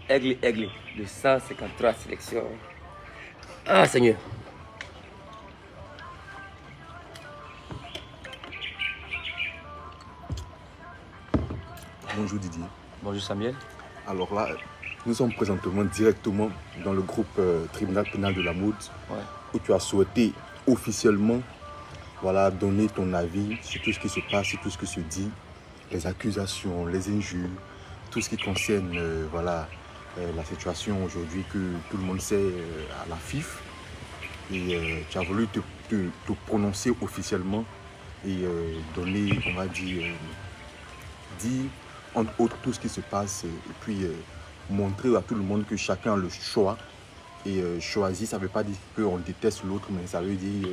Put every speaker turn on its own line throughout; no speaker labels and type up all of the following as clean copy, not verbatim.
Aigle, aigle, de 153 sélections. Ah, Seigneur.
Bonjour Didier.
Bonjour Samuel.
Alors là, nous sommes présentement directement dans le groupe tribunal pénal de la Maude, où tu as souhaité officiellement donner ton avis sur tout ce qui se passe, sur tout ce qui se dit, les accusations, les injures, tout ce qui concerne la situation aujourd'hui que tout le monde sait à la FIF. Et tu as voulu te prononcer officiellement et donner, on va dire entre autres tout ce qui se passe et puis montrer à tout le monde que chacun a le choix. Et choisir, ça ne veut pas dire qu'on déteste l'autre, mais ça veut dire,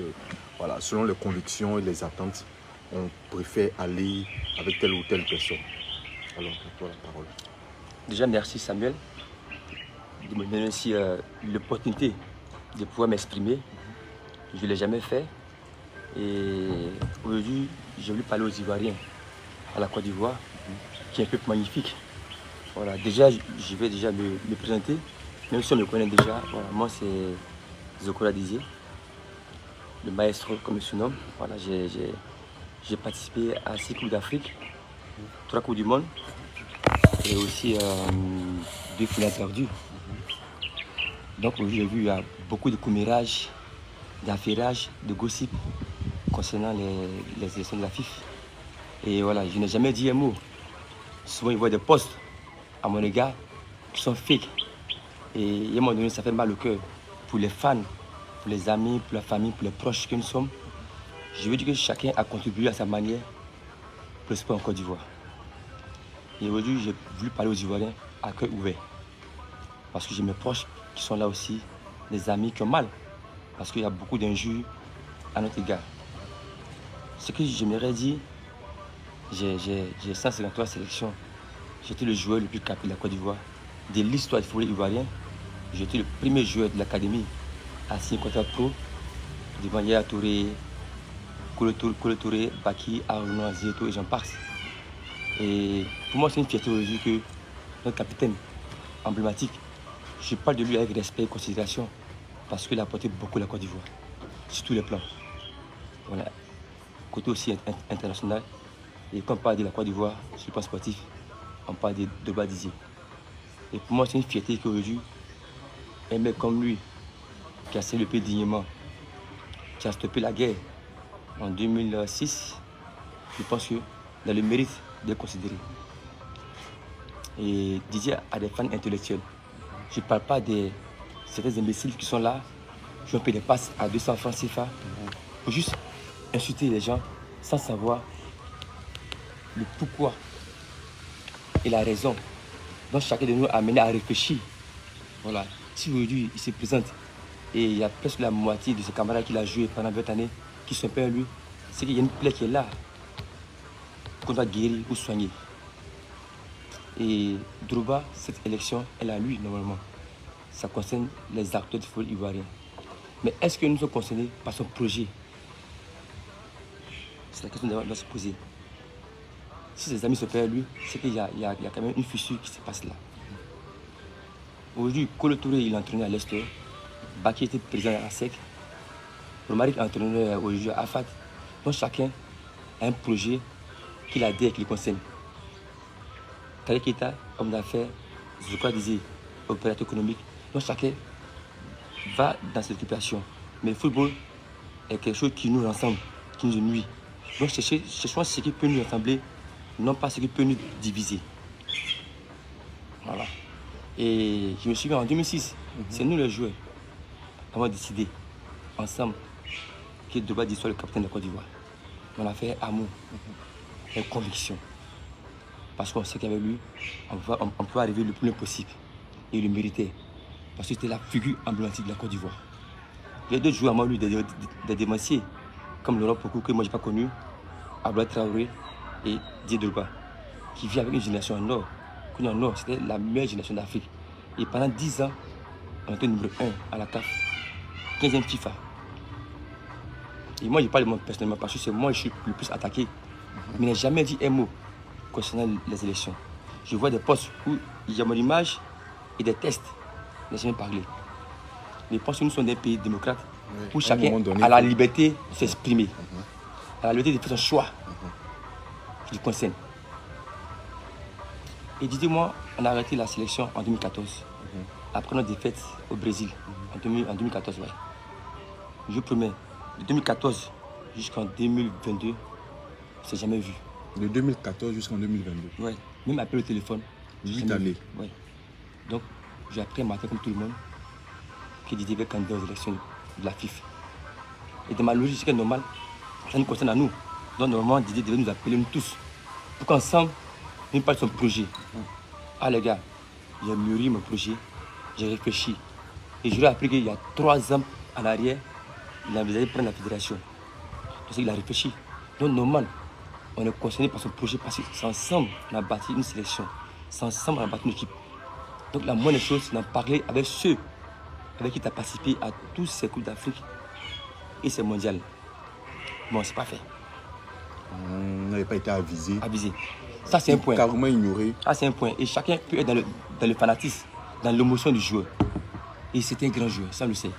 selon les convictions et les attentes, on préfère aller avec telle ou telle personne. Alors, à toi la parole.
Déjà, merci Samuel de me donner aussi l'opportunité de pouvoir m'exprimer. Je ne l'ai jamais fait. Et aujourd'hui, j'ai voulu parler aux Ivoiriens, à la Côte d'Ivoire, qui est un peuple magnifique. Voilà, déjà, je vais déjà me présenter. Même si on me connaît déjà, moi c'est Zokola Dizier, le maestro comme il se nomme. Voilà, j'ai participé à 6 Coupes d'Afrique, 3 Coupes du Monde et aussi 2 finales perdues. Donc aujourd'hui, j'ai vu beaucoup de commérages, d'affairages, de gossip concernant les élections de la FIF. Et voilà, je n'ai jamais dit un mot. Souvent, ils voient des posts à mon égard qui sont fake. Et à un moment donné, ça fait mal au cœur pour les fans, pour les amis, pour la famille, pour les proches que nous sommes. Je veux dire que chacun a contribué à sa manière pour le sport en Côte d'Ivoire. Et aujourd'hui, j'ai voulu parler aux Ivoiriens à cœur ouvert. Parce que j'ai mes proches qui sont là aussi, des amis qui ont mal. Parce qu'il y a beaucoup d'injures à notre égard. Ce que j'aimerais dire, j'ai 153 sélections. J'étais le joueur le plus capé de la Côte d'Ivoire. De l'histoire du football ivoirien, j'étais le premier joueur de l'académie à signer contrat pro devant Yaya Touré, Kolo Touré, Baki, Aruna, Zieto et j'en passe. Et pour moi, c'est une fierté aujourd'hui que notre capitaine emblématique, je parle de lui avec respect et considération parce qu'il a apporté beaucoup à la Côte d'Ivoire, sur tous les plans. Voilà. Côté aussi international. Et quand on parle de la Côte d'Ivoire, sur le plan sportif, on parle de Drogba Dizier. Et pour moi, c'est une fierté qu'aujourd'hui, un mec comme lui, qui a servi le pays dignement, qui a stoppé la guerre en 2006, je pense que dans le mérite d'être considéré. Et Didier a des fans intellectuels. Je ne parle pas de certains imbéciles qui sont là, qui ont payé des passes à 200 francs CFA pour juste insulter les gens sans savoir le pourquoi et la raison. Donc chacun de nous a amené à réfléchir. Voilà. Si aujourd'hui il se présente et il y a presque la moitié de ses camarades qu'il a joué pendant 20 années qui sont pas à lui, c'est qu'il y a une plaie qui est là qu'on doit guérir ou soigner. Et Drogba, cette élection, elle a lui normalement. Ça concerne les acteurs du football ivoirien. Mais est-ce que nous sommes concernés par son projet? C'est la question qu'on doit se poser. Si ses amis sont pas à lui, c'est qu'il y a quand même une fissure qui se passe là. Aujourd'hui, Kolo Touré, il est entraîné à l'Est. Baki était président à SEC. Romaric est entraîné aujourd'hui à AFAT. Donc chacun a un projet qu'il a dit et qui le concerne. Kale Keita, homme d'affaires, Zokola Dizier, opérateur économique. Donc chacun va dans cette occupation. Mais le football est quelque chose qui nous rassemble, qui nous unit. Donc cherchons ce qui peut nous rassembler, non pas ce qui peut nous diviser. Voilà. Et je me souviens en 2006, c'est nous les joueurs qui avons décidé ensemble que Drogba Dizier soit le capitaine de la Côte d'Ivoire. On a fait amour et conviction. Parce qu'on sait qu'avec lui, on peut arriver le plus loin possible. Et il le méritait. Parce que c'était la figure emblématique de la Côte d'Ivoire. Il y a d'autres joueurs avant lui, des démentiers, comme Laurent Pokou, que moi je n'ai pas connu, Abdoulaye Traoré et Didier Drogba, qui vit avec une génération en or. En or, c'était la meilleure génération d'Afrique. Et pendant 10 ans, on était numéro 1 à la CAF, 15e FIFA. Et moi, je parle de moi personnellement parce que c'est moi je suis le plus attaqué. Mais je n'ai jamais dit un mot concernant les élections. Je vois des posts où il y a mon image et des tests. Il n'a jamais parlé. Mais je pense que nous sommes des pays démocrates où
À un
chacun
moment donné,
a la
faut-
liberté de s'exprimer, a la liberté de faire son choix qui lui concerne. Et dites-moi, on a arrêté la sélection en 2014, après notre défaite au Brésil, en 2014. Ouais. Je promets, de 2014 jusqu'en 2022, on ne s'est jamais vu.
De 2014 jusqu'en 2022.
Ouais. Même après le téléphone.
8 années.
Ouais. Donc, j'ai appris un matin comme tout le monde que Didier était candidat aux élections de la FIFA. Et de ma logique, c'est normal, ça nous concerne à nous. Donc, normalement, Didier devait nous appeler, nous tous, pour qu'ensemble, nous parlions de son projet. Ah, les gars, j'ai mûri mon projet, j'ai réfléchi. Et j'aurais appris qu'il y a 3 ans en arrière, il envisageait de prendre la fédération. Donc, il a réfléchi. Donc, normal, on est concerné par son projet parce que c'est ensemble qu'on a bâti une sélection. C'est ensemble qu'on a bâti une équipe. Donc, la moindre chose, c'est d'en parler avec ceux avec qui tu as participé à tous ces Coupes d'Afrique et ces mondiales. Bon, c'est pas fait.
On n'avait pas été avisé.
Avisé. Ça, c'est un point.
Carrément ignoré.
Ça, c'est un point. Et chacun peut être dans le fanatisme, dans l'émotion du joueur. Et c'est un grand joueur, ça on le sait.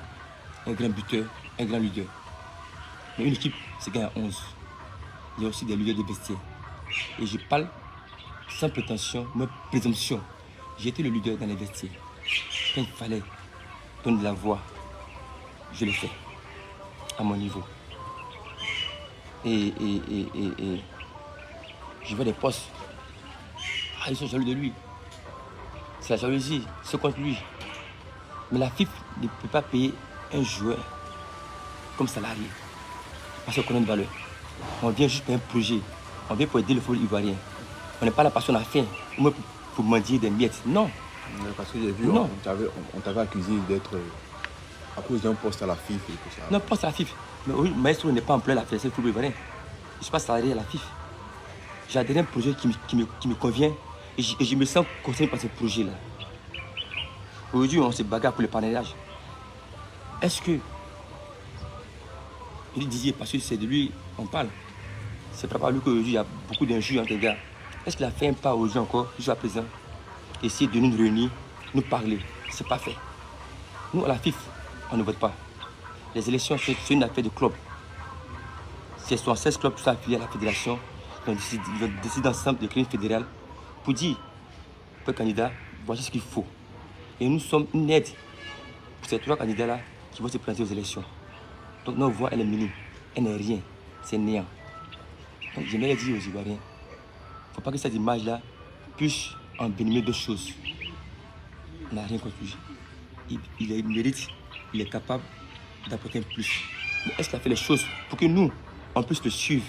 Un grand buteur, un grand leader. Mais une équipe, c'est gagne à 11. Il y a aussi des leaders de vestiaire. Et je parle sans prétention, mais présomption. J'ai été le leader dans les vestiaires. Quand il fallait donner de la voix, je l'ai fait. À mon niveau. Et je vois des postes. Ah, ils sont jaloux de lui. C'est la jalousie, c'est contre lui. Mais la FIFA ne peut pas payer un joueur comme salarié. Parce qu'on a une valeur. On vient juste pour un projet. On vient pour aider le football ivoirien. On n'est pas là parce qu'on a faim. Ou même pour mendier des miettes. Non.
Parce que j'ai vu,
Non.
on t'avait accusé d'être à cause d'un poste à la FIFA et tout ça.
Non, poste à la FIFA. Mais oui, Maestro n'est pas employé à la fédération du football ivoirien. Je ne suis pas salarié à la FIFA. J'ai adhéré à un projet qui me convient et je me sens concerné par ce projet-là. Aujourd'hui, on se bagarre pour le parrainage. Est-ce que, je lui disais, parce que c'est de lui on parle, c'est pas par lui qu'aujourd'hui il y a beaucoup d'injures entre les gars. Est-ce qu'il a fait un pas aujourd'hui encore, jusqu'à présent, essayer de nous réunir, nous parler? C'est pas fait. Nous, à la FIFA, on ne vote pas. Les élections, c'est une affaire de club. C'est 76 clubs qui sont affiliés à la fédération. Ils ont décidé ensemble de créer une fédérale pour dire, pour le candidat, voici ce qu'il faut. Et nous sommes une aide pour ces 3 candidats-là qui vont se présenter aux élections. Donc notre voix, elle est minime. Elle n'est rien. C'est néant. Donc j'aimerais dire aux Ivoiriens, il ne faut pas que cette image-là puisse envenimer deux choses. On n'a rien contre lui. Il mérite, il est capable d'apporter un plus. Mais est-ce qu'il a fait les choses pour que nous, on puisse le suivre,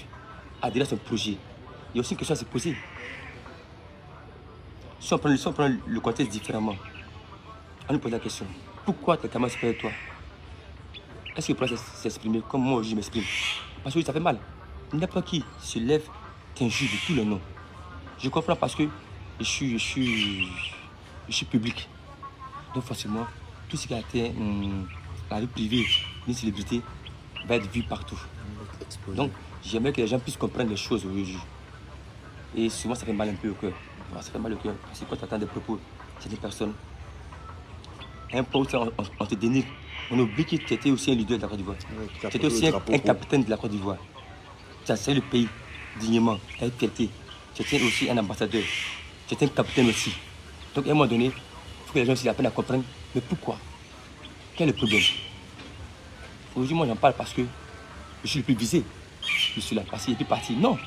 adhérer à son projet? Il y a aussi une question à se poser. Si on prend le contexte différemment, on nous pose la question, pourquoi tes camarades se de toi? Est-ce qu'il pourrait s'exprimer comme moi je m'exprime? Parce que ça fait mal. N'importe qui se lève, t'injure de tous les noms. Je comprends parce que je suis public. Donc forcément, tout ce qui a été la vie privée d'une célébrité va être vu partout. Donc j'aimerais que les gens puissent comprendre les choses aujourd'hui. Et souvent ça fait mal un peu au cœur. Ça fait mal au cœur. Parce que quand tu attends des propos, c'est des personnes. Un peu où on te dénigre. On oublie que tu étais aussi un leader de la Côte d'Ivoire. Tu étais aussi un capitaine de la Côte d'Ivoire. Tu as servi le pays dignement, avec fierté. Tu étais aussi un ambassadeur. Tu étais un capitaine aussi. Donc à un moment donné, il faut que les gens aussi apprennent à comprendre. Mais pourquoi? Quel est le problème? Aujourd'hui, moi j'en parle parce que je suis le plus visé. Je suis là parce qu'il est plus parti. Non.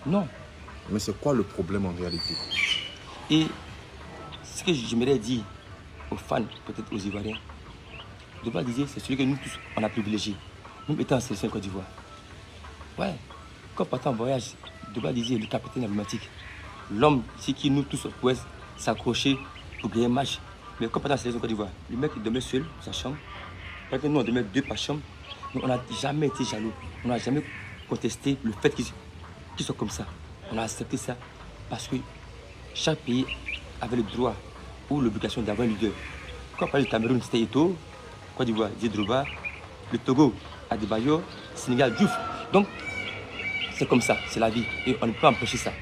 Non.
Mais c'est quoi le problème en réalité?
Et ce que j'aimerais dire aux fans, peut-être aux Ivoiriens, Doba disait, c'est celui que nous tous, on a privilégié. Nous étant en sélection Côte d'Ivoire. Ouais, quand partant en voyage, Doba disait, le capitaine emblématique. L'homme, c'est qui nous tous pouvaient s'accrocher pour gagner un match. Mais quand partant en sélection Côte d'Ivoire, le mec il dormait seul dans sa chambre. Alors que nous, on dormait 2 par chambre. Donc on n'a jamais été jaloux. On n'a jamais contesté le fait qu'ils soient comme ça. On a accepté ça parce que chaque pays avait le droit ou l'obligation d'avoir un leader. Quand on parlait du Cameroun, c'était Eto'o. Côte d'Ivoire, Diedroba, le Togo, Adebayor, le Sénégal, Diouf. Donc, c'est comme ça, c'est la vie. Et on ne peut pas empêcher ça.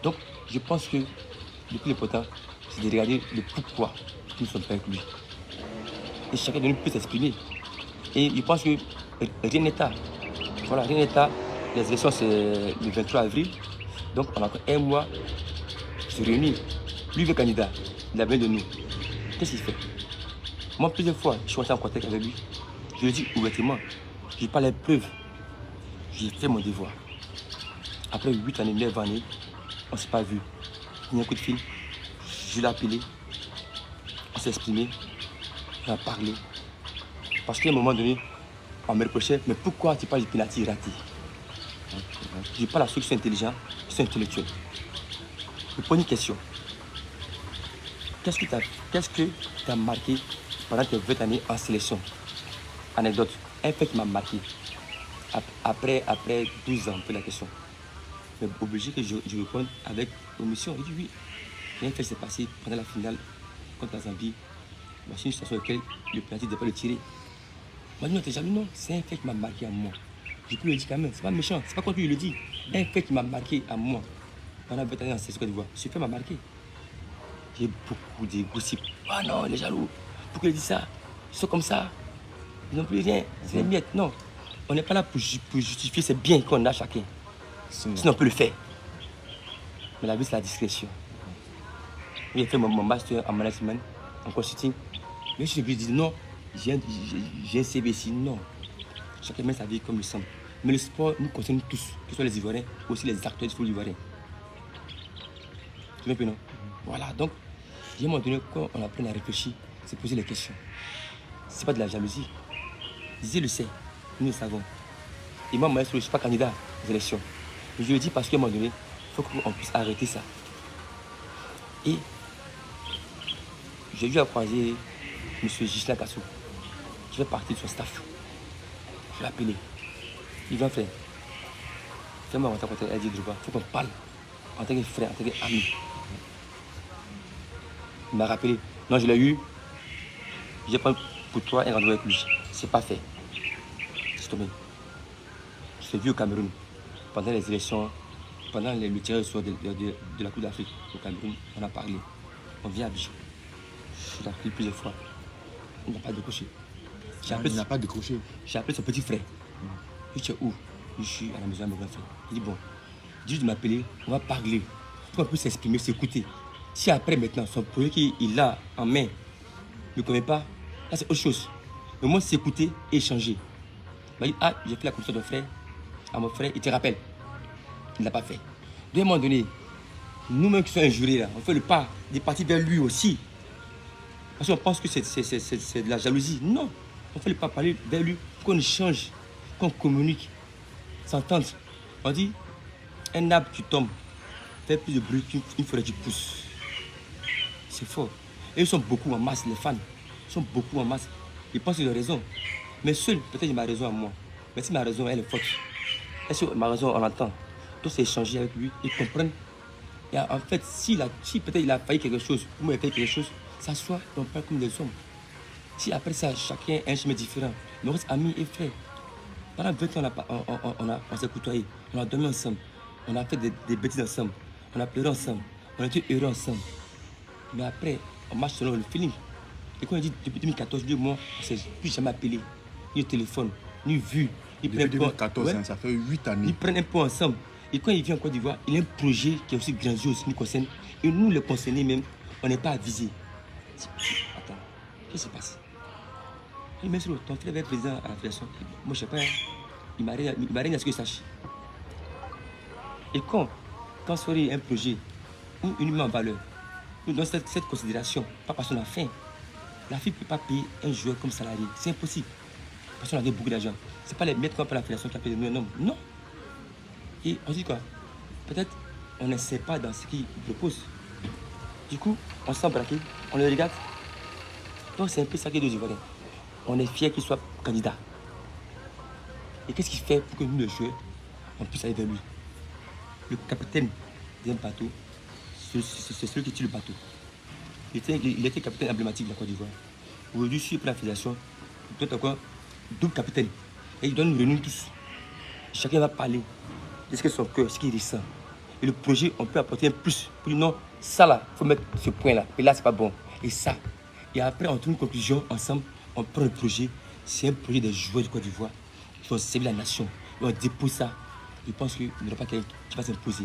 Donc, je pense que le plus important, c'est de regarder le pourquoi nous ne sommes pas avec lui. Et chacun de nous peut s'exprimer. Et je pense que rien n'est tard. Voilà, rien n'est tard. Les élections, c'est le 23 avril. Donc, on a encore un mois de se réunir. Lui veut candidat. Il a besoin de nous. Qu'est-ce qu'il fait? Moi, plusieurs fois, je suis entré en contact avec lui. Je lui dis ouvertement. Je n'ai pas les preuves. J'ai fait mon devoir. Après 8 années, 9 années, on ne s'est pas vu. Il y a un coup de fil. Je l'ai appelé. On s'est exprimé. On a parlé. Parce qu'à un moment donné, on me reprochait, mais pourquoi tu parles du penalty raté? Je parle à ceux qui sont intelligents, qui sont intellectuels. Je pose une question. Qu'est-ce que tu as marqué pendant tes 20 années en sélection? Anecdote, un fait qui m'a marqué. Après 12 ans, on peut la question. Mais obligé que je réponde avec omission. Il dit oui. Et un fait s'est passé pendant la finale contre la Zambie. C'est une situation dans laquelle le penalty ne devait pas le tirer. Moi, je dis non, c'est un fait qui m'a marqué à moi. Je peux le dire quand même, c'est pas méchant, c'est pas contre lui, il le dit. Un fait qui m'a marqué à moi pendant 20 années en sélection Côte d'Ivoire. Ce fait m'a marqué. J'ai beaucoup de gossips. Ah non, il est jaloux. Pourquoi il dit ça? Ils sont comme ça. Ils n'ont plus rien. C'est les miettes. Non. On n'est pas là pour justifier ces biens qu'on a chacun. Sinon, on peut le faire. Mais la vie, c'est la discrétion. J'ai fait mon master en management, en consulting. Mais je lui dis non, j'ai un CV ici. Non. Chacun met sa vie comme il semble. Mais le sport nous concerne tous, que ce soit les Ivoiriens, aussi les acteurs du football ivoirien. Tu vois, non? Voilà, donc, il y a un moment donné, quand on apprend à réfléchir, c'est poser les questions. Ce n'est pas de la jalousie. Dieu le sait, nous le savons. Et moi, maestro, je ne suis pas candidat aux élections. Mais je le dis parce qu'à un moment donné, il faut qu'on puisse arrêter ça. Et j'ai vu à croiser M. Gislain Kassou, qui fait partie de son staff. Je l'ai appelé. Il va faire. Fais-moi rentrer à côté d'Adi Drouba. Il faut qu'on parle en tant que frère, en tant qu'ami. Il m'a rappelé. Non, je l'ai eu. Je prends pour toi un rendez-vous avec lui. C'est pas fait. C'est tombé. Je l'ai vu au Cameroun. Pendant les élections, pendant le tirage au sort de la Coupe d'Afrique au Cameroun, on a parlé. On vient à Abidjan. Je l'ai appelé plusieurs fois. Il n'a pas décroché.
Il n'a pas décroché.
J'ai appelé son petit frère. Il dit où? Je suis à la maison de mon grand frère. Il dit bon, dis de m'appeler, on va parler. Pour qu'on puisse s'exprimer, s'écouter. Si après maintenant, son projet qu'il a en main ne connaît pas, là c'est autre chose. Mais moi, s'écouter et échanger. Il m'a dit, ah, j'ai fait la commission de frère à mon frère, il te rappelle. Il ne l'a pas fait. De un moment donné, nous-mêmes qui sommes injuriés là, on fait le pas de partir vers lui aussi. Parce qu'on pense que c'est de la jalousie. Non. On fait le pas parler vers lui, qu'on échange, qu'on communique, s'entende. On dit, un arbre qui tombe fait plus de bruit qu'une forêt qui pousse. C'est fort. Et ils sont beaucoup en masse, les fans. Ils sont beaucoup en masse. Ils pensent qu'ils ont raison. Mais seul, peut-être j'ai ma raison à moi. Mais si ma raison, elle est forte. Est-ce que ma raison, on l'entend? Tout c'est échanger avec lui, ils comprennent. Et en fait, si peut-être il a failli quelque chose, ou moi il a fait quelque chose, ça soit, on parle comme des hommes. Si après ça, chacun a un chemin différent, mais on reste amis et frères. Pendant 20 ans, on s'est côtoyés, on a dormi ensemble, on a fait des bêtises ensemble, on a pleuré ensemble, on a été heureux ensemble. Mais après, on marche selon le feeling. Et quand on dit depuis 2014, lui et moi, on ne s'est plus jamais appelé, ni au téléphone, ni vu.
Depuis 2014, ouais, ça fait 8 années.
Ils prennent un peu ensemble. Et quand il vient en Côte d'Ivoire, il a un projet qui est aussi grandiose, qui nous concerne. Et nous, les concernés même, on n'est pas avisés. Attends, qu'est-ce qui se passe? Il dit, mais ton frère va être président à la fédération. Moi, je ne sais pas. Il m'a rien à ce que je sache. Et quand Sori a un projet où il nous met en valeur, nous donnons cette considération, pas parce qu'on a faim. La fille ne peut pas payer un joueur comme salarié. C'est impossible. Parce qu'on avait beaucoup d'argent. Ce n'est pas les maîtres comme la fédération qui a payé de nous un homme. Non. Et on dit quoi? Peut-être on ne sait pas dans ce qu'il propose. Du coup, on s'en braque, on le regarde. Donc c'est un peu ça qui est deux Ivoiriens. On est fiers qu'il soit candidat. Et qu'est-ce qu'il fait pour que nous, les joueurs, on puisse aller vers lui? Le capitaine d'un bateau, c'est celui qui tue le bateau. Il était capitaine emblématique de la Côte d'Ivoire. Aujourd'hui, je suis pour la fédération. Il doit encore double capitaine. Et il doit nous réunir tous. Chacun va parler de ce que son cœur, ce qu'il ressent. Et le projet, on peut apporter un plus. Pour dire non, Ça là, il faut mettre ce point là. Et là, c'est pas bon. Et ça. Et après, on trouve une conclusion ensemble. On prend le projet. C'est un projet des joueurs du Côte d'Ivoire qui vont servir la nation. Et on dépose ça. Je pense qu'il n'y aura pas quelqu'un qui va s'imposer.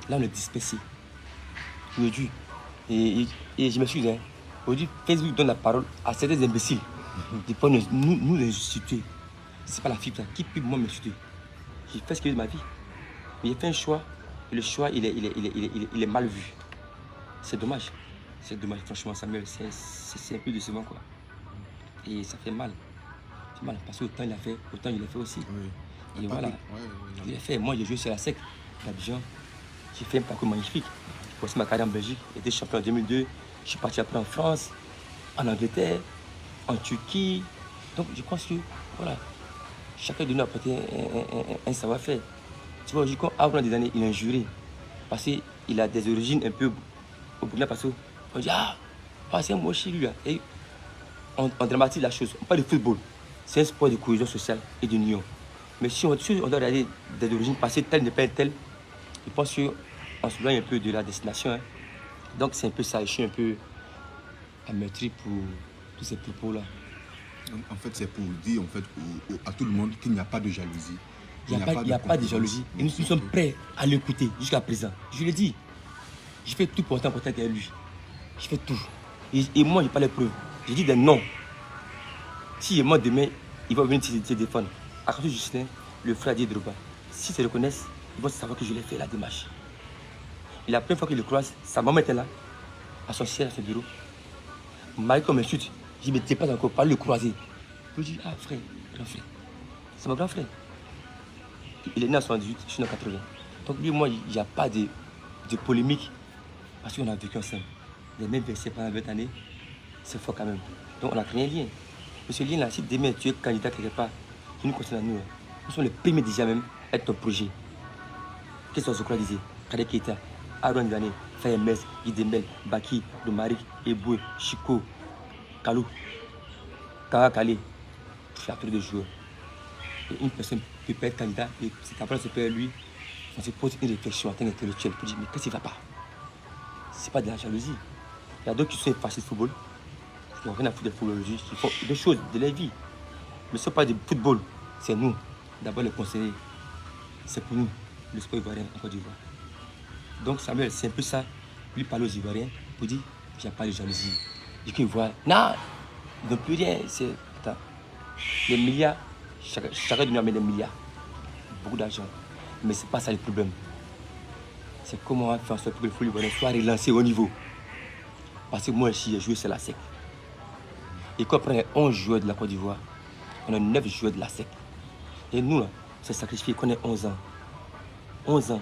Là, on est dispersé. Aujourd'hui. Et je m'excuse. Hein. Aujourd'hui, Facebook donne la parole à certains imbéciles. Des fois, nous insulter. C'est pas la fibre qui peut moi m'insulter. J'ai fait ce que je veux de ma vie. Mais j'ai fait un choix. Et le choix, il est mal vu. C'est dommage. C'est dommage, franchement, Samuel. C'est un peu décevant, quoi. Et ça fait mal. C'est mal. Parce qu'autant il a fait, autant il a fait aussi. Oui. Et voilà. Il a fait. Moi, j'ai joué sur la SEC d'Abidjan. J'ai fait un parcours magnifique. J'ai passé ma carrière en Belgique. J'ai été champion en 2002. Je suis parti après en France, en Angleterre, en Turquie. Donc, je pense que, voilà, chacun de nous a apporté un savoir-faire. Tu vois, quand avant des années, il a juré. Parce qu'il a des origines un peu au Burkina Faso. On dit, c'est un mochi lui. Là. Et on dramatise la chose. On parle de football. C'est un sport de cohésion sociale et d'union. Mais si on doit regarder des origines passées, tel n'est pas tel, je pense qu'on se loigne un peu de la destination. Hein. Donc c'est un peu ça. Je suis un peu ameurtri pour tous ces propos-là.
En fait, c'est pour dire en fait, à tout le monde qu'il n'y a pas de jalousie.
Il n'y a pas de jalousie. Et nous sommes prêts à l'écouter jusqu'à présent. Je l'ai dit. Je fais tout pour autant avec lui. Je fais tout. Et moi, je n'ai pas les preuves. Je dis des noms. Si moi demain, il va venir te défendre. À cause de Justin, le frère d'Hydroba. S'ils se reconnaissent, ils vont savoir que je l'ai fait la démarche. Et la première fois qu'ils le croisent, sa maman était là, à son siège, à son bureau. Marie comme insulte, je dis, mais t'es pas encore, pas le croiser. Je dis, frère, grand frère. C'est mon grand frère. Il est né en 78, je suis né en 80. Donc lui, moi, il n'y a pas de polémique. Parce qu'on a vécu ensemble. Les mêmes versets pendant 20 années, c'est fort quand même. Donc on a créé un lien. Mais ce lien-là, si demain tu es candidat quelque part, qui nous concerne à nous, nous sommes les premiers déjà même à être ton projet. Qu'est-ce que Zokra disait? Kade Keita, Aaron Dane, Fayemez, Idemel, Baki, Domaric, Eboué, Chico, Kalou, Kara Kale, tu as plus de joueurs. Et une personne peut pas être candidat, et c'est après c'est lui, on se pose une réflexion en tant qu'intellectuel pour dire, mais qu'est-ce qui ne va pas? C'est pas de la jalousie. Il y a d'autres qui sont effacés de football, qui n'ont rien à foutre de football aujourd'hui, qui font des choses de leur vie. Mais ce n'est pas du football, c'est nous. D'abord les conseiller. C'est pour nous, le sport ivoirien en Côte d'Ivoire. Donc Samuel, c'est un peu ça. Lui parle aux Ivoiriens pour dire, il n'y a pas de jalousie. Du coup, il voit, non, ils n'ont plus rien. C'est, attends, les milliards, chacun de nous amène des milliards. Beaucoup d'argent. Mais ce n'est pas ça le problème. C'est comment on fait en sorte que le football ivoirien soit relancé au niveau. Parce que moi, si j'ai joué, c'est la SEC. Et quand on prend 11 joueurs de la Côte d'Ivoire, on a 9 joueurs de la SEC. Et nous, c'est sacrifié qu'on ait 11 ans. 11 ans.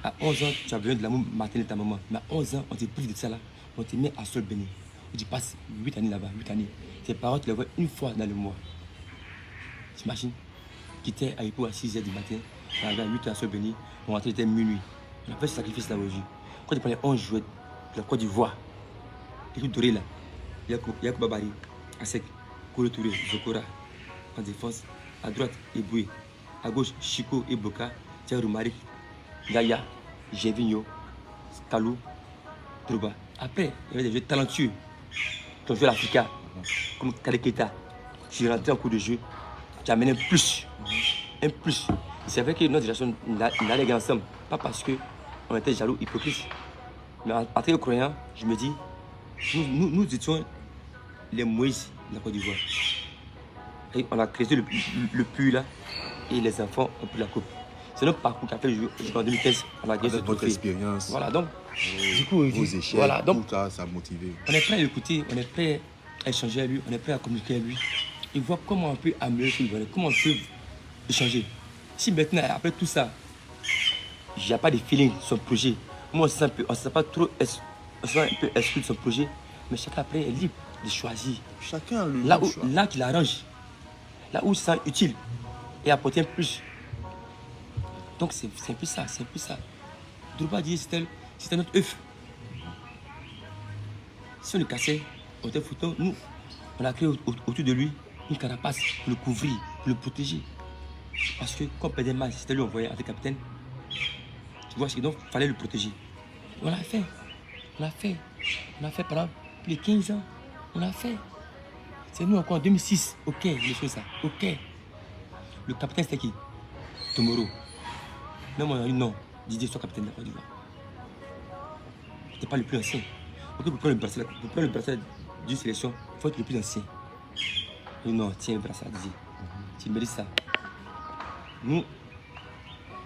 À 11 ans, tu as besoin de l'amour maternel de ta maman. Mais à 11 ans, on te prive de ça là. On te met à Sol Béni. Et tu passes 8 années là-bas, 8 années. Tes parents, tu les vois une fois dans le mois. T'imagines? Quitter à Ipo à 6h du matin, arriver à 8h à Sol Béni, on rentrait, c'était minuit. On a fait ce sacrifice là aujourd'hui. Quand tu prends les 11 joueurs de la Côte d'Ivoire, l'équipe dorée là, Yakou Babari, Asek, Kolo Touré, Zokora, en défense, à droite, Eboué, à gauche, Chico et Boka, Thierry Marik, Gaya, Gervinho, Kalou, Droba. Après, il y avait des joueurs talentueux qui ont joué à l'Africa, comme Kade Keita. J'ai rentré en cours de jeu, j'ai amené un plus. Un plus. C'est vrai que notre génération n'allait gagner ensemble, pas parce qu'on était jaloux, hypocrites. Mais en tant que croyant, je me dis, nous étions les Moïse de la Côte d'Ivoire. Et on a créé le puits là, et les enfants ont pris la coupe. C'est notre parcours qui a fait jusqu'en 2015. On a gagné
votre expérience.
Voilà, donc, du coup,
vos échecs,
voilà, donc,
tout ça, ça a motivé.
On est prêt à l'écouter, on est prêt à échanger avec lui, on est prêt à communiquer avec lui. Et voir comment on peut améliorer, comment on peut échanger. Si maintenant, après tout ça, il n'y a pas de feeling sur son projet, moi, on ne sait pas trop, on se un peu exclu de son projet, mais chacun après est libre de choisir.
Chacun a le choix.
Là qu'il arrange, là où il se sent utile et apporter un plus. Donc c'est un peu ça, c'est un peu ça. Drogba dit c'était notre œuf. Si on le cassait, on était foutant, nous, on a créé autour de lui une carapace pour le couvrir, pour le protéger. Parce que quand on perdait le match, c'était lui envoyé avec le capitaine. Tu vois, donc il fallait le protéger. On l'a fait. On a fait pendant plus de 15 ans. On a fait. C'est nous encore en 2006. Ok, je fais ça. Ok. Le capitaine, c'était qui? Tomoro. Même on a dit non. Didier soit capitaine de la Côte d'Ivoire. Tu n'es pas le plus ancien. Donc pour prendre le bracelet d'une sélection, il faut être le plus ancien. Et non, tiens le bracelet, Didier. Tu mérites ça. Nous,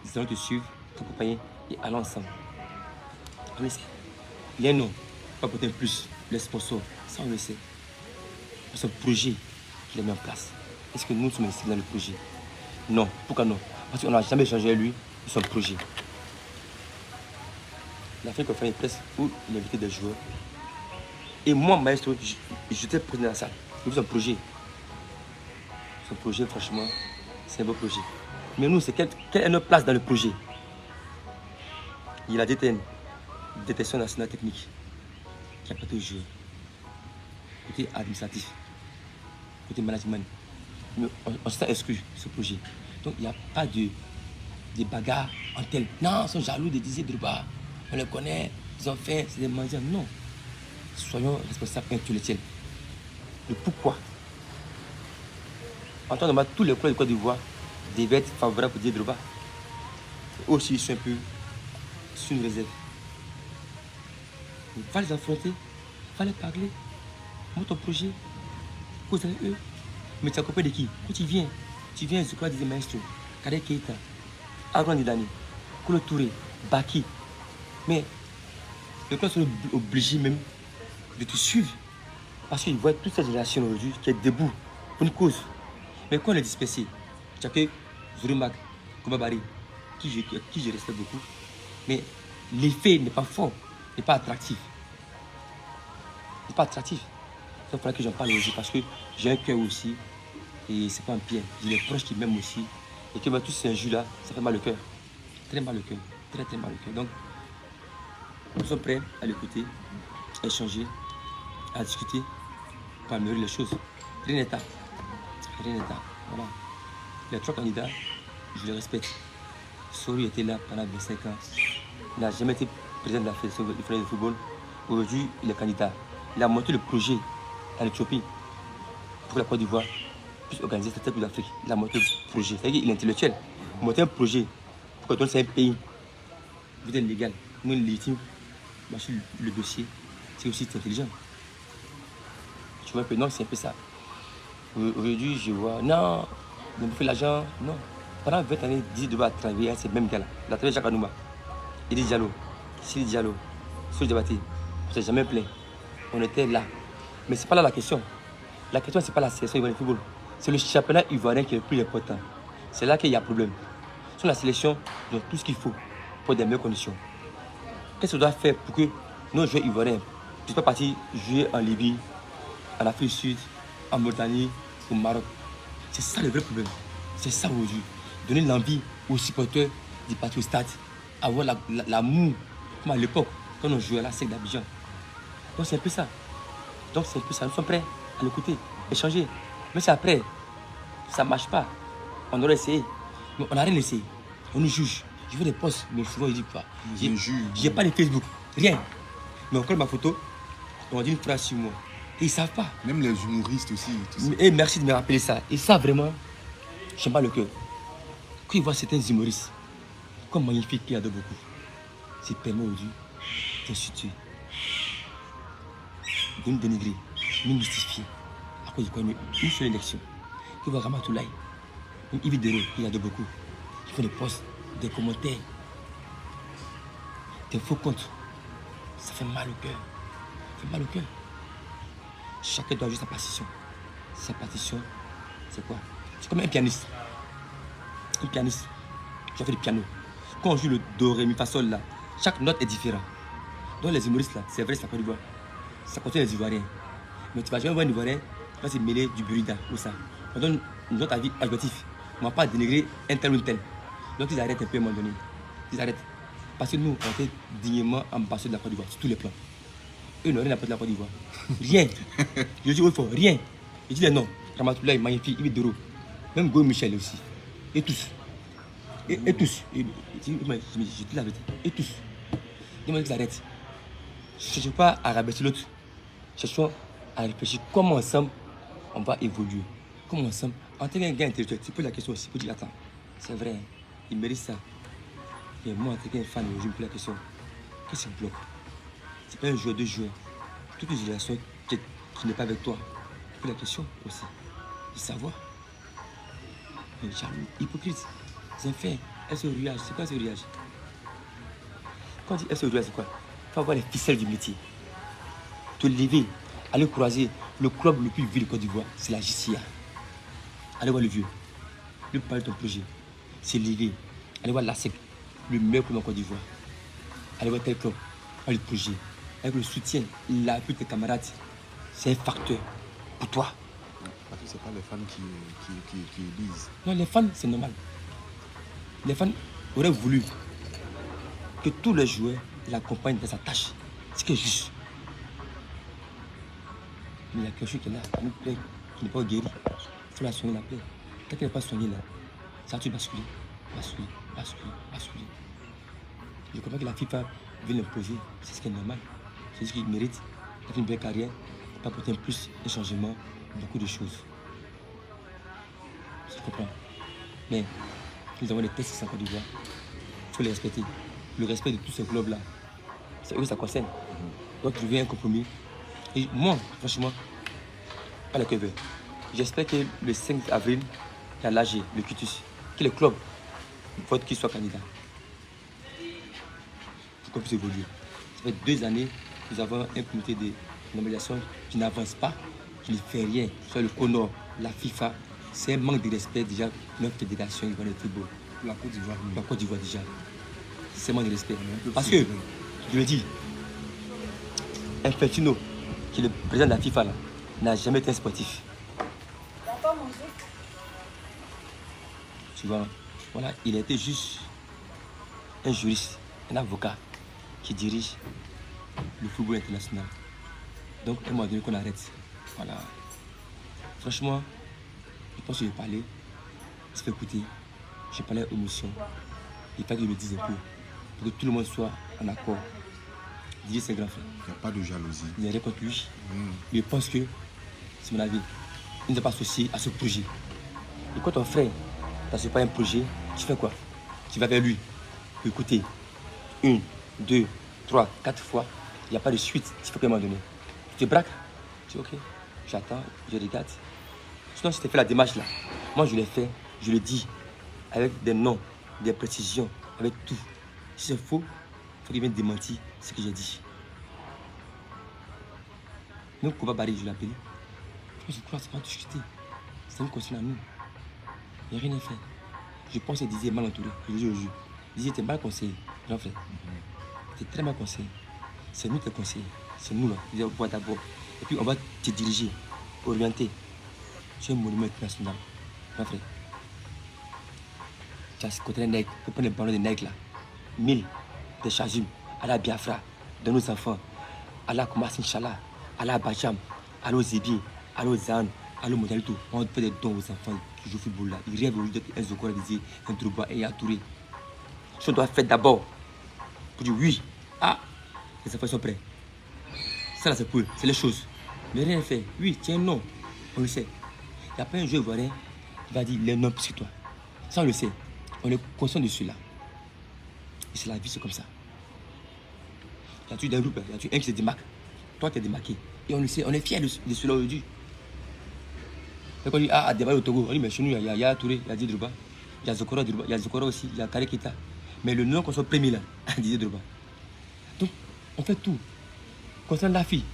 nous allons te suivre, t'accompagner et aller ensemble. On le sait. Il y a un nom, pas peut-être un plus, les sponsors, ça on le sait. C'est un projet qu'il a mis en place. Est-ce que nous sommes ici dans le projet? Non. Pourquoi non? Parce qu'on n'a jamais changé avec lui de son projet. Il a fait une conférence de presse où il invitait des joueurs. Et moi, maestro, j'étais présent dans la salle. Il son projet. Son projet, franchement, c'est un beau projet. Mais nous, c'est quelle est notre place dans le projet? Il a DTN, détection nationale technique, qui a prêté aux joueurs. Côté administratif, côté management. Mais on s'est exclu de ce projet. Donc il n'y a pas de bagarre en tel. Non, ils sont jaloux de Didier Drogba. On les connaît, ils ont fait, c'est des mendiants. Non. Soyons responsables intellectuels. Le pourquoi. En temps normal, tous les clubs de Côte d'Ivoire devaient être favorables pour Didier Drogba. Eux aussi, ils sont un peu sur une réserve. Il va les affronter, il va les parler. Montre ton projet, cause avec eux. Mais tu es accompagné de qui? Quand tu viens, je crois, des maestros, Kadek Keita, Aaron Didani, Kolo Touré, Baki. Mais les clubs sont obligés même de te suivre. Parce qu'ils voient toute cette génération aujourd'hui qui est debout pour une cause. Mais quand on est dispersé, tu as que Zourumak, Koubabari, qui je respecte beaucoup. Mais l'effet n'est pas fort, n'est pas attractif. n'est pas attractif. Il faudra que j'en parle aussi parce que j'ai un cœur aussi. Et c'est pas un pied. J'ai des proches qui m'aiment aussi. Et que tous ces injures-là, ça fait mal au cœur. Très mal au cœur. Très très mal au cœur. Donc, nous sommes prêts à l'écouter, à échanger, à discuter pour améliorer les choses. Rien n'est tard. Rien n'est tard. Voilà. Les trois candidats, je les respecte. Sori était là pendant 25 ans. Il n'a jamais été président de la Fédération de football. Aujourd'hui, il est candidat. Il a monté le projet en Éthiopie pour la Côte d'Ivoire puisse organiser cette tête de l'Afrique. Il a monté le projet. C'est-à-dire qu'il est intellectuel. Monter un projet pour qu'on c'est un pays. Vous êtes légal, nous légitime. Marcher le dossier, c'est aussi intelligent. Tu vois un peu, non, c'est un peu ça. Aujourd'hui, je vois, non, ne me fait l'argent, non. Pendant 20 années, Didier Drogba travailler à ces mêmes gars-là. Il a travaillé Jacques Anouma, Idi Diallo, Sidi Diallo, Soul Diabaté. On ne s'est jamais plaint. On était là. Mais ce n'est pas là la question. La question, ce n'est pas la sélection ivoirienne de football. C'est le championnat ivoirien qui est le plus important. C'est là qu'il y a problème. Sur la sélection, ils ont tout ce qu'il faut pour des meilleures conditions. Qu'est-ce qu'on doit faire pour que nos joueurs ivoiriens ne puissent pas partir jouer en Libye, en Afrique du Sud, en Mauritanie, au Maroc? C'est ça le vrai problème. C'est ça aujourd'hui. Donner l'envie aux supporters d'y partir au stade, avoir l'amour, comme à l'époque, quand on jouait à la SEC d'Abidjan. Donc c'est un peu ça. Donc c'est un peu ça. Nous sommes prêts à l'écouter, échanger. Mais c'est après, ça ne marche pas. On aurait essayé, mais on n'a rien essayé. On nous juge. Je veux des posts, mais souvent ils disent pas. J'ai pas de Facebook, rien. Mais on colle ma photo, on dit une phrase sur moi. Et ils ne savent pas.
Même les humoristes aussi.
Et merci de me rappeler ça. Et ça vraiment, j'aime pas le cœur. Quand ils voient certains humoristes, comme magnifique qui adore beaucoup, c'est permet aujourd'hui d'insulter, de nous dénigrer, de nous mystifier. À cause de quoi une seule élection. Qui voit Ramatoulaye, une Yves Dero qui adore beaucoup, qui fait des posts, des commentaires, des faux comptes. Ça fait mal au cœur. Ça fait mal au cœur. Chacun doit jouer sa partition. Sa partition, c'est quoi? C'est comme un pianiste. Un pianiste, tu as fait du piano. Quand on joue le do, ré, mi, fa, sol là, chaque note est différente. Donc les humoristes là, c'est vrai, c'est la Côte d'Ivoire. Ça contient les Ivoiriens. Mais tu vas jamais voir un Ivoirien, tu vas se mêler du burida ou ça. On donne notre avis adjectif. On ne va pas dénigrer un tel ou un tel. Donc ils arrêtent un peu à un moment donné. Ils arrêtent. Parce que nous, on était dignement ambassadeurs de la Côte d'Ivoire, sur tous les plans. Eux n'ont rien à faire de la Côte d'Ivoire. Rien. Je dis, il faut rien. Je dis les noms. Ramatoulaye, magnifique, Yves Dero. Même Goy Michel aussi. Et tous. Et tous. Je dis la vérité. Et tous. Dis-moi qu'ils arrêtent. cherchons pas à rabaisser l'autre. Cherchons à réfléchir comment ensemble on va évoluer. Comment ensemble, en tant qu'un gars intellectuel, tu poses la question aussi, tu peux dire attends, c'est vrai, il mérite ça. Mais moi, en tant qu'un fan, je me pose la question, qu'est-ce qui me bloque? C'est pas un joueur, deux joueurs. Toute une génération qui n'est pas avec toi. Tu poses la question aussi, de savoir. Mais jaloux, hypocrite, c'est un fait. SO-Riage, c'est quoi SO-Riage? Quand on dit SO-Riage, c'est quoi? Il faut avoir les ficelles du métier. Te lever, aller croiser le club le plus vieux de Côte d'Ivoire, c'est la JCA. Allez voir le vieux, lui parler de ton projet. C'est lever, allez voir l'ASEC, le meilleur club en Côte d'Ivoire. Allez voir tel club, parler de projet. Avec le soutien, l'appui de tes camarades, c'est un facteur pour toi.
Parce que ce n'est pas les fans qui disent.
Non, les fans, c'est normal. Les fans auraient voulu que tous les joueurs l'accompagnent dans sa tâche. Ce qui est juste. Mais il y a quelque chose qui est là, qui n'est pas guéri. Il faut la soigner, la plaie. Quand elle n'est pas soignée, là, ça va te basculer. Basculer, basculer, basculer. Je comprends que la FIFA veut l'imposer. C'est ce qui est normal. C'est ce qu'il mérite. Il a fait une belle carrière. Il peut apporter un plus, un changement, beaucoup de choses. Je comprends. Mais nous avons des tests en Côte d'Ivoire. Il faut les respecter. Le respect de tous ces clubs-là, c'est eux que ça concerne. Donc, je viens un compromis. Et moi, franchement, pas le cœur vert. J'espère que le 5 avril, il y a l'AG, le Quitus, que les clubs votent qu'ils soient candidats. Pour qu'on puisse évoluer. Ça fait 2 années, nous avons un comité de nomination qui n'avance pas, qui ne fait rien. Soit le CONOR, la FIFA, c'est un manque de respect déjà pour notre fédération ivoirienne de football.
La Côte d'Ivoire.
La Côte d'Ivoire déjà. C'est un manque de respect. Parce que, je le dis, Infantino, qui est le président de la FIFA, n'a jamais été un sportif. Tu vois, voilà, il était juste un juriste, un avocat qui dirige le football international. Donc, à un moment donné qu'on arrête. Voilà. Franchement, je pense que j'ai parlé, je fais écouter, j'ai parlé aux émotions. Il fallait que je le dise un peu, pour que tout le monde soit en accord. Didier, c'est grand frère.
Il n'y a pas de jalousie.
Il n'y a rien contre lui. Je pense que, c'est mon avis, il ne doit pas associer à ce projet. Et quand ton frère n'associe pas un projet, tu fais quoi? Tu vas vers lui, pour écouter 1, 2, 3, 4 fois, il n'y a pas de suite, tu fais qu'à un moment donné. Tu te braques, tu dis ok, j'attends, je regarde. Sinon, si tu fais la démarche là, moi je l'ai fait, je le dis, avec des noms, des précisions, avec tout. Si c'est faux, il faut qu'il vienne démentir ce que j'ai dit. Même Kouba Barry, je l'ai appelé. Je crois que c'est pas discuté. C'est une concerne à nous. Il n'y a rien à faire. Je pense que Didier est mal entouré. Je le dis au juge. Didier était mal conseillé, grand frère. C'était très mal conseillé. C'est nous qui te conseillons. C'est nous là. Didier, on va d'abord. Et puis on va te diriger, orienter. Tu es un monument international, grand frère. Tu as ce côté nègre. Tu peux prendre les ballons des nègres là. 1000 des Chajim, à la Biafra, de nos enfants, à la Koumas Inch'Allah, à la Bajam, à l'eau Zébi, à l'eau Zan, à l'eau Modalito. On fait des dons aux enfants qui jouent au football là. Ils rêvent aujourd'hui d'être un Zokora, un Trouba et un Touré. Ce qu'on doit faire d'abord, pour dire oui, ah, les enfants sont prêts. Ça là c'est pour eux, c'est les choses. Mais rien à faire. Oui, tiens, non, on le sait. Il n'y a pas un joueur ivoirien qui va dire les noms plus que toi. Ça on le sait. On est conscient de celui-là. Et c'est la vie, c'est comme ça. Il y a toujours des groupes, il y a toujours un qui se démarque. Toi, tu es démarqué. Et on le sait, on est fiers de cela aujourd'hui. Quand on dit, ah, à débat au Togo, on dit, mais chez nous, il y a Touré, il y a Didier Drogba. Il y a Zokora, il y a Zokora aussi, il y a Kare Keita. Mais le nom qu'on soit premier là, Didier Drogba. Donc, on fait tout. Concernant la fille,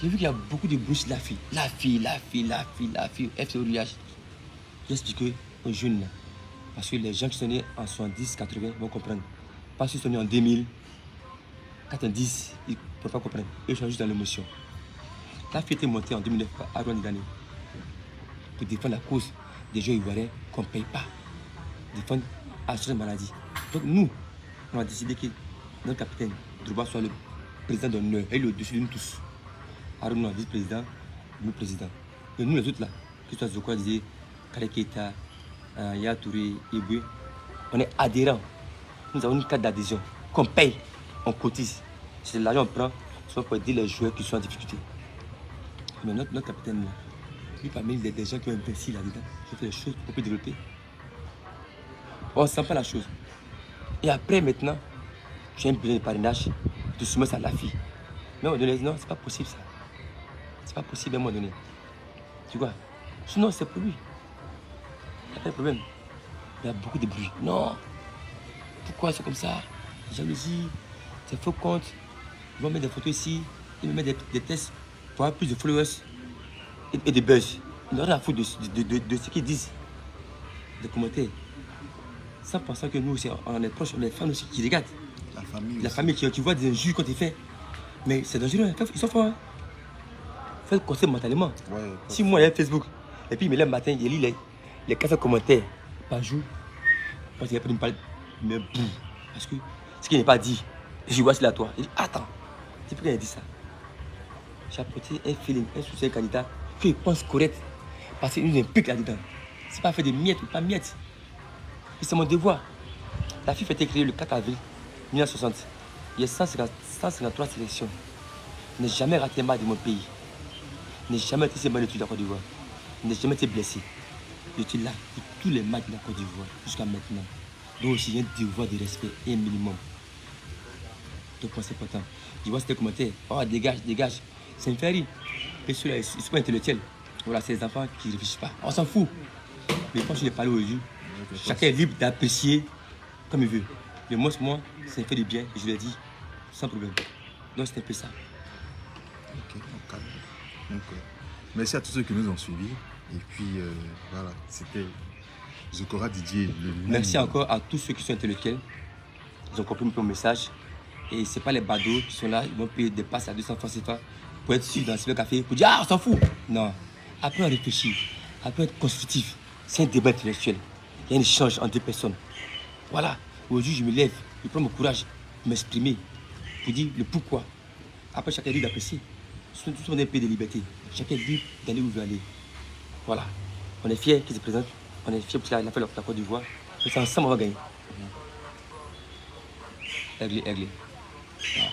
j'ai vu qu'il y a beaucoup de bouches la fille. La fille, FC Oriage. J'ai expliqué aux jeunes là. Parce que les gens qui sont nés en 70, 80 vont comprendre. Parce qu'ils sont nés en 2000, 90, ils ne peuvent pas comprendre. Ils sont juste dans l'émotion. La fille était montée en 2009 à Rwanda pour défendre la cause des jeunes ivoiriens qu'on ne paye pas. Défendre l'assurance maladie. Donc nous, on a décidé que notre capitaine Drogba soit le président d'honneur et le dessus de nous tous. Aruna, vice-président, nous président. Et nous les autres là, que ce soit Zokora, disait, Kare Keita, Ya Touré, Iboué, on est adhérents. Nous avons une carte d'adhésion qu'on paye, on cotise. C'est l'argent qu'on prend, souvent pour aider les joueurs qui sont en difficulté. Mais notre capitaine, là, lui, parmi les gens qui ont investi là-dedans, qui ont fait les choses pour peut développer, on ne sent pas la chose. Et après, maintenant, tu as un besoin de parrainage, de soumettre ça à la fille. Mais à un moment donné, non, c'est pas possible ça. C'est pas possible à un moment donné. Tu vois? Sinon, c'est pour lui. Il n'y a pas de problème. Il y a beaucoup de bruit. Non. Pourquoi c'est comme ça? Jalousie, c'est faux compte. Ils vont mettre des photos ici, ils vont mettre des tests pour avoir plus de followers et de buzz. Ils n'ont rien à foutre de ce qu'ils disent, des commentaires. Sans penser que nous aussi, on est proches, on est fans aussi qui regardent. La famille qui voit des injures quand ils font. Mais c'est dangereux, ils sont forts. Hein. Faut le conseil mentalement. Ouais, si moi, il y a Facebook, et puis il me lève le matin, il lit les 4 commentaires par jour, parce qu'il n'y a pas de me parler, mais boum. Parce que ce qu'il n'est pas dit, je vois c'est là toi. Il dit, attends, c'est pourquoi il a dit ça. J'ai apporté un feeling, un soutien candidat qu'il pense correct. Parce qu'il nous implique là-dedans. C'est pas fait de miettes ou pas miettes. Et c'est mon devoir. La FIFA a été créée le 4 avril 1960. Il y a 153 sélections. Je n'ai jamais raté un match de mon pays. Je n'ai jamais été mal de la Côte d'Ivoire. Je n'ai jamais été blessé. Je suis là pour tous les matchs de la Côte d'Ivoire jusqu'à maintenant. Donc aussi, il y a un devoir de respect et un minimum. Donc c'est important. Je vois ces commentaires. Oh, dégage, dégage. C'est une fait rire. Et ceux-là, ils ne sont pas intellectuels. Voilà, c'est les enfants qui ne réfléchissent pas. On s'en fout. Mais quand je l'ai parlé aujourd'hui, chacun est libre d'apprécier comme il veut. Mais moi, ça me fait du bien. Et je l'ai dit sans problème. Donc c'est un peu ça.
Ok, calme. Donc, merci à tous ceux qui nous ont suivis. Et puis, voilà, c'était Zokora Didier.
Merci encore à tous ceux qui sont intellectuels. Ils ont compris mon message. Et ce n'est pas les badauds qui sont là, ils vont payer des passes à 200 francs CFA pour être sûr dans le café, pour dire ah, on s'en fout. Non. Après, on réfléchit. Après, être constructif. C'est un débat intellectuel. Il y a un échange entre deux personnes. Voilà. Aujourd'hui, je me lève, je prends mon courage pour m'exprimer, pour dire le pourquoi. Après, chacun est libre d'apprécier. Nous sommes un pays de liberté. Chacun est libre d'aller où il veut aller. Voilà. On est fiers qu'il se présente. On est fiers parce qu'il a fait la Côte d'Ivoire. Et c'est ensemble on va gagner. Aiglé. Voilà.